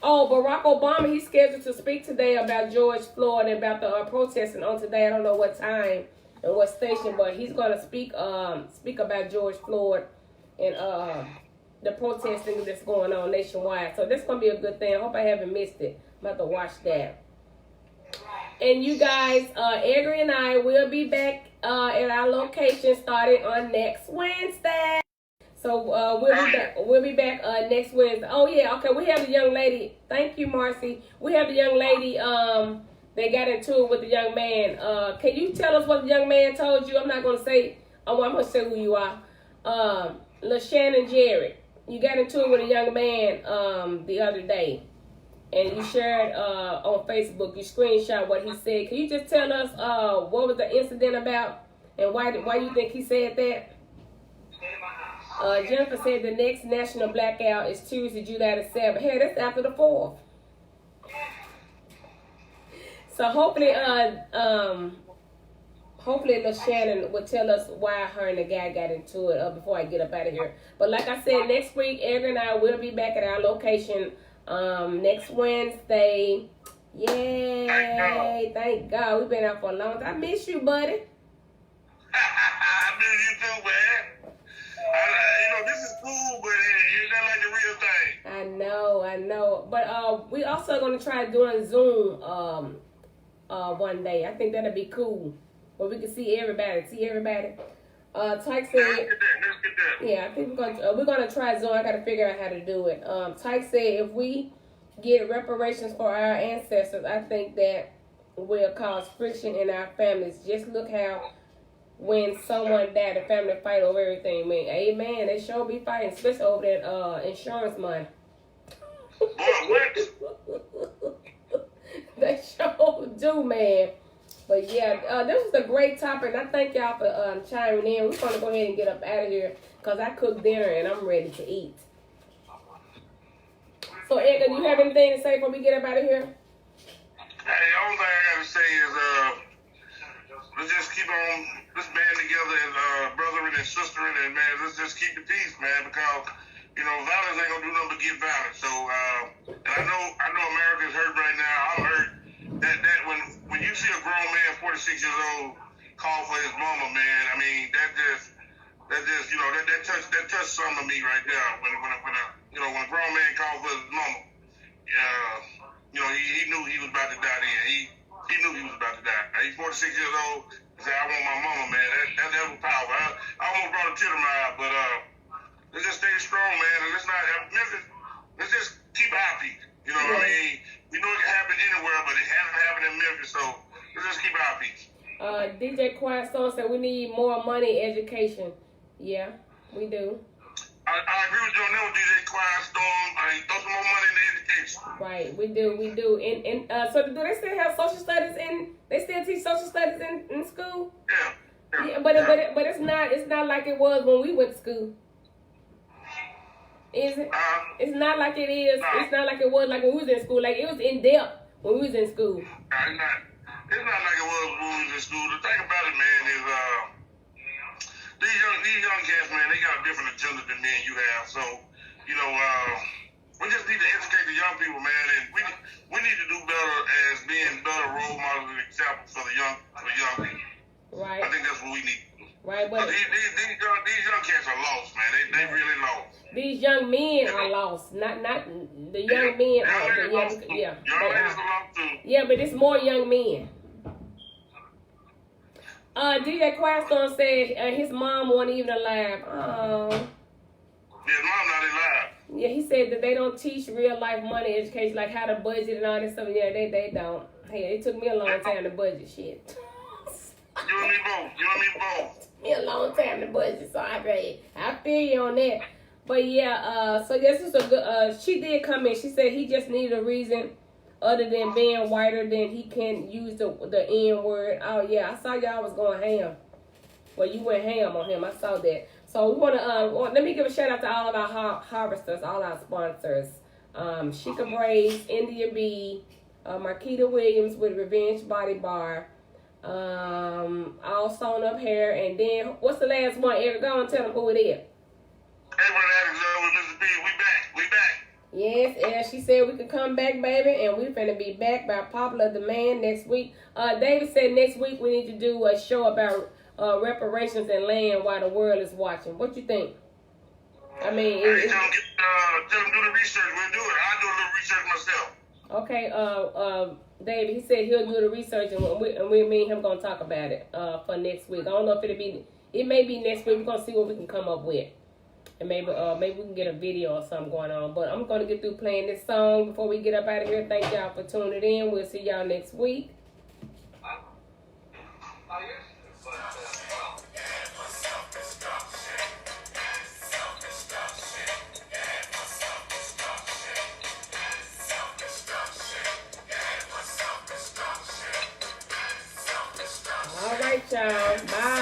Oh, Barack Obama, he's scheduled to speak today about George Floyd and about the protesting on today. I don't know what time and what station, but he's going to speak about George Floyd and the protesting that's going on nationwide. So that's going to be a good thing. I hope I haven't missed it. I'm about to watch that. And you guys, Edgar and I will be back at our location starting on next Wednesday. So we'll be back next Wednesday. Oh yeah, okay. We have the young lady. Thank you, Marcy. We have the young lady that got into it with the young man. Can you tell us what the young man told you? I'm not gonna say. Oh, I'm gonna say who you are. LaShannon Jarrett. You got into it with a young man the other day, and you shared on Facebook. You screenshot what he said. Can you just tell us what was the incident about and why you think he said that? Jennifer said the next national blackout is Tuesday, July the 7th. Hey, that's after the 4th. So hopefully LaShannon will tell us why her and the guy got into it before I get up out of here. But like I said, next week, Edgar and I will be back at our location next Wednesday. Yay! Thank God. We've been out for a long time. I miss you, buddy. I miss you too, man. This is cool, but it's not like the real thing. I know. But we also going to try doing Zoom one day. I think that'll be cool. Where we can see everybody. Tyke said, Let's get that. Yeah, I think we're gonna try Zoom. I gotta figure out how to do it. Tyke said if we get reparations for our ancestors, I think that will cause friction in our families. Just look how when someone died, the family fight over everything, man. Amen. They sure be fighting, especially over that insurance money. What? They sure do, man. But yeah, this was a great topic, and I thank y'all for chiming in. We're gonna go ahead and get up out of here because I cooked dinner and I'm ready to eat. So, Edgar, do you have anything to say before we get up out of here? Hey, the only thing I gotta say is, let's just keep on, let's band together as brethren and sistering, and man, let's just keep the peace, man, because, you know, violence ain't gonna do nothing but get violent. So, and I know America's hurt right now. I'm hurt that when you see a grown man, 46 years old, call for his mama, man, I mean, that just, you know, that touched some of me right there. When a grown man called for his mama, you know, he knew he was about to die then. He knew he was about to die. He's 46 years old. He said, I want my mama, man. That was powerful. I almost brought a tear to my eye, but let's just stay strong, man. And let's just keep our peace. You know what I mean? We know it can happen anywhere, but it hasn't happened in Memphis, so let's just keep our peace. DJ Quiet Storm said we need more money education. Yeah, we do. I agree with you on that with DJ Quiet Storm. Throw some more money in the education. Right, we do. And so do they still have social studies they still teach social studies in school? Yeah, but it's not like it was when we went to school. Is it? It's not like it is. No. It's not like it was like when we was in school. Like it was in depth when we was in school. It's not like it was when we was in school. The thing about it, man, is these young cats, man, they got a different agenda than me and you have. So, you know, we just need to educate the young people, man, and we need to do better as being better role models and examples for the young people. Right. I think that's what we need. Right, but these young cats are lost, man. They really lost. These young men are lost, not the young men. Young ladies are lost too. Yeah, but it's more young men. DJ Quiet Storm said his mom wasn't even alive. Oh. His mom not alive. Yeah, he said that they don't teach real life money education, like how to budget and all this stuff. Yeah, they don't. Hey, it took me a long time to budget shit. You and me both. Me a long time to budget, so I feel you on that. But yeah, so this is a good. She did come in. She said he just needed a reason other than being whiter than he can use the N word. Oh yeah, I saw y'all was going ham. Well, you went ham on him. I saw that. So we want to let me give a shout out to all of our harvesters, all our sponsors. Sheikah Braids, India B, Marquita Williams with Revenge Body Bar. All sewn up hair, and then what's the last one? Eric, go and tell them who it is. With Mr. B, we back. Yes, and she said we could come back, baby, and we finna be back by popular demand next week. David said next week we need to do a show about reparations and land while the world is watching. What you think? I mean, tell them do the research. We'll do it. I'll do a little research myself. Okay, David, he said he'll do the research, and me and him gonna talk about it for next week. I don't know if it may be next week. We're gonna see what we can come up with, and maybe we can get a video or something going on. But I'm gonna get through playing this song before we get up out of here. Thank y'all for tuning in. We'll see y'all next week. All right, y'all. Bye.